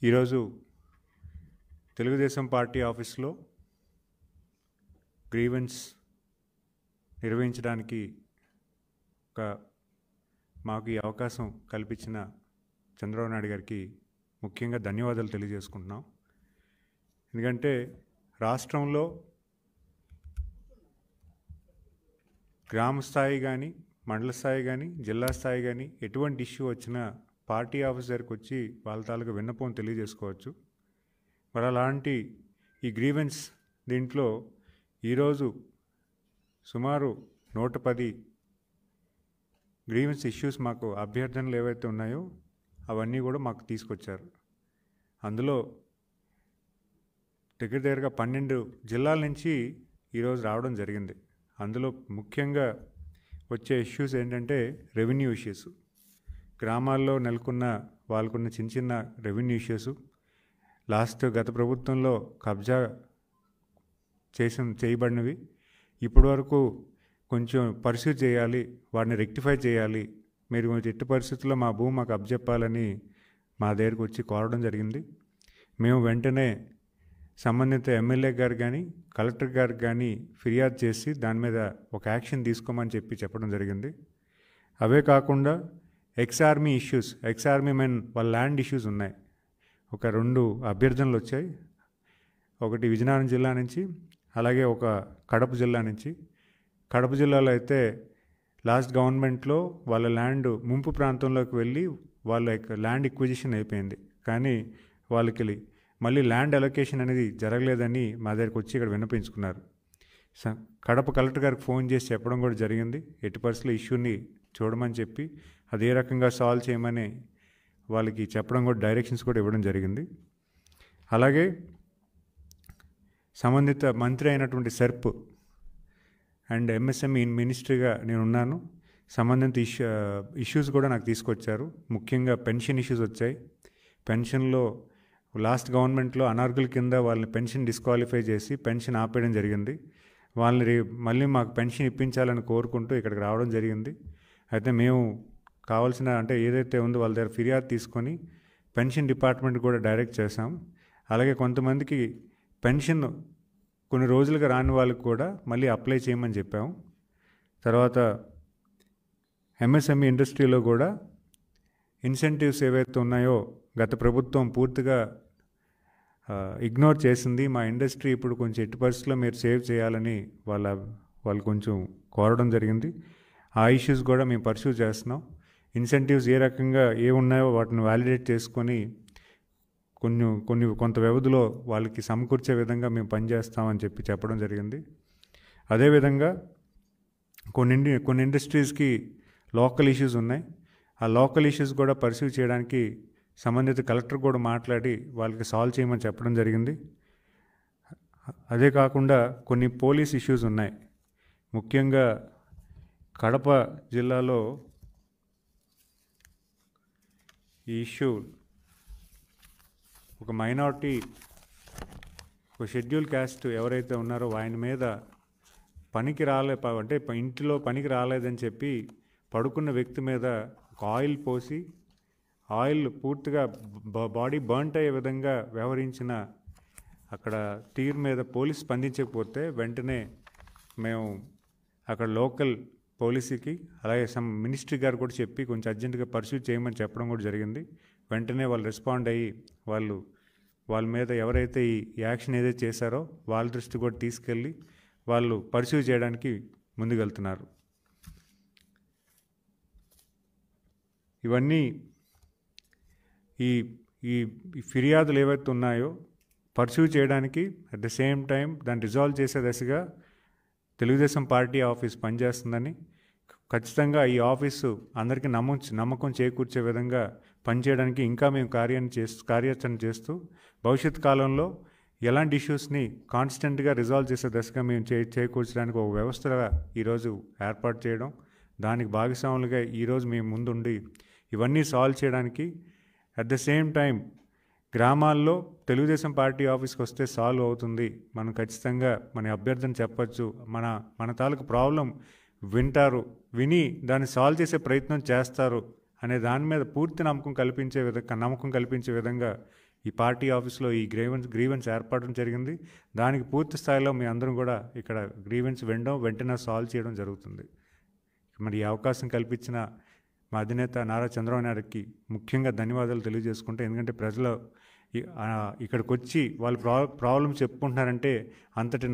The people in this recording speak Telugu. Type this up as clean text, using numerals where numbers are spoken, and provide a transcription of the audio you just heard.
ఈరోజు తెలుగుదేశం పార్టీ ఆఫీస్లో గ్రీవెన్స్ నిర్వహించడానికి మాకు ఈ అవకాశం కల్పించిన చంద్రబాబు నాయుడు గారికి ముఖ్యంగా ధన్యవాదాలు తెలియజేసుకుంటున్నాం. ఎందుకంటే రాష్ట్రంలో గ్రామ స్థాయి కానీ, మండల స్థాయి కానీ, జిల్లా స్థాయి కానీ ఎటువంటి ఇష్యూ వచ్చినా పార్టీ ఆఫీస్ దగ్గరికి వచ్చి వాళ్ళ తాలూకు విన్నపం తెలియజేసుకోవచ్చు. మరి అలాంటి ఈ గ్రీవెన్స్ దీంట్లో ఈరోజు సుమారు 110 గ్రీవెన్స్ ఇష్యూస్ మాకు అభ్యర్థనలు ఏవైతే ఉన్నాయో అవన్నీ కూడా మాకు తీసుకొచ్చారు. అందులో దగ్గరగా 12 జిల్లాల నుంచి ఈరోజు రావడం జరిగింది. అందులో ముఖ్యంగా వచ్చే ఇష్యూస్ ఏంటంటే రెవెన్యూ ఇష్యూస్, గ్రామాల్లో నెలకొన్న వాళ్ళకున్న చిన్న చిన్న రెవెన్యూ ఇష్యూస్, గత ప్రభుత్వంలో కబ్జా చేయబడినవి ఇప్పటి వరకు కొంచెం పరిశీలి చేయాలి, వాటిని రెక్టిఫై చేయాలి, మీరు కొంచెం ఎట్టి పరిస్థితుల్లో మా భూమి మాకు అప్పచెప్పాలని మా దగ్గరికి వచ్చి కోరడం జరిగింది. మేము వెంటనే సంబంధిత ఎమ్మెల్యే గారు కానీ, కలెక్టర్ గారికి కానీ ఫిర్యాదు చేసి దాని మీద ఒక యాక్షన్ తీసుకోమని చెప్పడం జరిగింది. అవే కాకుండా ఎక్స్ ఆర్మీ మెన్ వాళ్ళ ల్యాండ్ ఇష్యూస్ ఉన్నాయి. ఒక 2 అభ్యర్థనలు వచ్చాయి. ఒకటి విజయనగరం జిల్లా నుంచి, అలాగే ఒక కడప జిల్లా నుంచి. కడప జిల్లాలో అయితే లాస్ట్ గవర్నమెంట్లో వాళ్ళ ల్యాండ్ ముంపు ప్రాంతంలోకి వెళ్ళి వాళ్ళ ల్యాండ్ ఎక్విజిషన్ అయిపోయింది, కానీ వాళ్ళకి మళ్ళీ ల్యాండ్ అలొకేషన్ అనేది జరగలేదని మా దగ్గరికి వచ్చి ఇక్కడ విన్నపించుకున్నారు. కడప కలెక్టర్ గారికి ఫోన్ చేసి చెప్పడం కూడా జరిగింది. ఎట్టి పరిస్థితుల్లో ఇష్యూని చూడమని చెప్పి అదే రకంగా సాల్వ్ చేయమని వాళ్ళకి చెప్పడం కూడా, డైరెక్షన్స్ కూడా ఇవ్వడం జరిగింది. అలాగే సంబంధిత మంత్రి అయినటువంటి సెర్ప్ అండ్ ఎంఎస్ఎంఈ మినిస్ట్రీగా నేను ఉన్నాను. సంబంధిత ఇష్యూస్ కూడా నాకు తీసుకొచ్చారు. ముఖ్యంగా పెన్షన్ ఇష్యూస్ వచ్చాయి. పెన్షన్లో లాస్ట్ గవర్నమెంట్లో అనార్గుల కింద వాళ్ళని పెన్షన్ డిస్క్వాలిఫై చేసి పెన్షన్ ఆపేయడం జరిగింది. వాళ్ళని మళ్ళీ మాకు పెన్షన్ ఇప్పించాలని కోరుకుంటూ ఇక్కడికి రావడం జరిగింది. అయితే మేము కావాల్సిన ఏదైతే ఉందో వాళ్ళ దగ్గర ఫిర్యాదు తీసుకొని పెన్షన్ డిపార్ట్మెంట్ కూడా డైరెక్ట్ చేశాం. అలాగే కొంతమందికి పెన్షన్ కొన్ని రోజులుగా రాని వాళ్ళకి కూడా మళ్ళీ అప్లై చేయమని చెప్పాము. తర్వాత ఎంఎస్ఎంఈ ఇండస్ట్రీలో కూడా ఇన్సెంటివ్స్ ఏవైతే ఉన్నాయో గత ప్రభుత్వం పూర్తిగా ఇగ్నోర్ చేసింది. మా ఇండస్ట్రీ ఇప్పుడు కొంచెం ఎట్టి పరిస్థితుల్లో మీరు సేవ్ చేయాలని వాళ్ళు కొంచెం కోరడం జరిగింది. ఆ ఇష్యూస్ కూడా మేము పర్సూ చేస్తున్నాం. ఇన్సెంటివ్స్ ఏ రకంగా ఉన్నాయో వాటిని వ్యాలిడేట్ చేసుకొని కొంత వ్యవధిలో వాళ్ళకి సమకూర్చే విధంగా మేము పనిచేస్తామని చెప్పడం జరిగింది. అదేవిధంగా కొన్ని ఇండస్ట్రీస్కి లోకల్ ఇష్యూస్ ఉన్నాయి. ఆ లోకల్ ఇష్యూస్ కూడా పర్సూ చేయడానికి సంబంధిత కలెక్టర్ కూడా మాట్లాడి వాళ్ళకి సాల్వ్ చేయమని చెప్పడం జరిగింది. అదే కాకుండా కొన్ని పోలీస్ ఇష్యూస్ ఉన్నాయి. ముఖ్యంగా కడప జిల్లాలో ఈ ఇష్యూ ఒక మైనారిటీ, ఒక షెడ్యూల్ క్యాస్ట్ ఎవరైతే ఉన్నారో ఆయన మీద ఇంటిలో పనికి రాలేదని చెప్పి పడుకున్న వ్యక్తి మీద ఒక ఆయిల్ పోసి ఆయిల్ పూర్తిగా బాడీ బర్న్ట్ అయ్యే విధంగా వ్యవహరించిన అక్కడ తీరు మీద పోలీస్ స్పందించకపోతే వెంటనే మేము అక్కడ లోకల్ పోలీసుకి అలాగే మినిస్ట్రీ గారు కూడా చెప్పి కొంచెం అర్జెంటుగా పర్సూ చేయమని చెప్పడం కూడా జరిగింది. వెంటనే వాళ్ళు రెస్పాండ్ అయ్యి వాళ్ళ మీద ఎవరైతే ఈ యాక్షన్ ఏదైతే చేశారో వాళ్ళ దృష్టి కూడా తీసుకెళ్ళి వాళ్ళు పర్సూ చేయడానికి ముందుకెళ్తున్నారు. ఇవన్నీ ఈ ఫిర్యాదులు ఏవైతే ఉన్నాయో పర్సూ చేయడానికి అట్ ద సేమ్ టైం దాన్ని రిజాల్వ్ చేసే దశగా తెలుగుదేశం పార్టీ ఆఫీస్ పనిచేస్తుందని, ఖచ్చితంగా ఈ ఆఫీసు అందరికీ నమ్మకం చేకూర్చే విధంగా పనిచేయడానికి ఇంకా మేము కార్యాచరణ చేస్తూ భవిష్యత్ కాలంలో ఎలాంటి ఇష్యూస్ని కాన్స్టెంట్గా రిజాల్వ్ చేసే దశగా మేము చేకూర్చడానికి ఒక వ్యవస్థగా ఈరోజు ఏర్పాటు చేయడం, దానికి భాగస్వాములుగా ఈరోజు మేము ముందుండి ఇవన్నీ సాల్వ్ చేయడానికి, అట్ ద సేమ్ టైం గ్రామాల్లో తెలుగుదేశం పార్టీ ఆఫీస్కి వస్తే సాల్వ్ అవుతుంది, మనం ఖచ్చితంగా మన అభ్యర్థన చెప్పచ్చు, మన తాలూకు ప్రాబ్లం విని దాన్ని సాల్వ్ చేసే ప్రయత్నం చేస్తారు అనే దాని మీద పూర్తి నమ్మకం కల్పించే విధంగా ఈ పార్టీ ఆఫీస్లో ఈ గ్రీవెన్స్ ఏర్పడడం జరిగింది. దానికి పూర్తి స్థాయిలో మీ అందరం కూడా ఇక్కడ గ్రీవెన్స్ వినడం, వెంటనే సాల్వ్ చేయడం జరుగుతుంది. మరి ఈ అవకాశం కల్పించిన మా అధినేత నారా చంద్రబాబు నాయుడుకి ముఖ్యంగా ధన్యవాదాలు తెలియజేసుకుంటే, ఎందుకంటే ప్రజలు ఇక్కడికి వచ్చి వాళ్ళు ప్రాబ్లమ్స్ చెప్పుకుంటున్నారంటే అంతటి